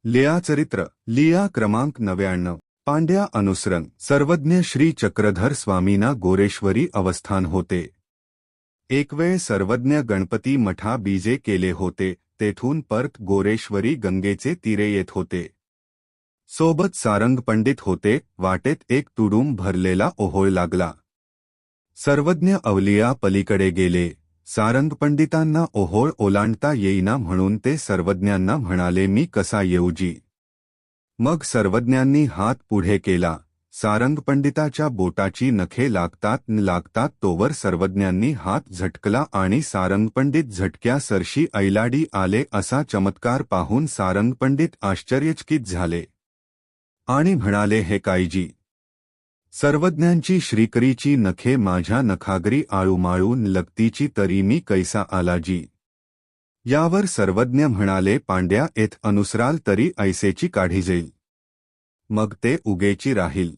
लिया चरित्र लिया क्रमांक 99 पांड्या अनुसरण सर्वज्ञ श्री चक्रधर स्वामीना गोरेश्वरी अवस्थान होते। एक वेळ सर्वज्ञ गणपती मठा बीजे केले होते, तेथून परत गोरेश्वरी गंगेचे तीरे येत होते। सोबत सारंग पंडित होते। वाटेत एक तुडुंब भरलेला ओहोळ लागला। सर्वज्ञ अवलिया पलीकडे गेले। सारंग पंडितांना ओहोळ ओलांडता येईना म्हणून ते सर्वज्ञांना म्हणाले, मी कसा येऊजी? मग सर्वज्ञांनी हात पुढे केला। सारंग पंडिताच्या बोटाची नखे लागतात तोवर सर्वज्ञांनी हात झटकला आणि सारंग पंडित झटक्या सरशी ऐलाडी आले। असा चमत्कार पाहून सारंग पंडित आश्चर्यचकित झाले आणि म्हणाले, हे कायजी? सर्वज्ञांची श्रीकरीची नखे माझ्या नखागरी आळूमाळून लगतीची तरी मी कैसा आलाजी? यावर सर्वज्ञ म्हणाले, पांड्या, येथ अनुसराल तरी ऐसेची काढी जाईल, मग ते उगेची राहील।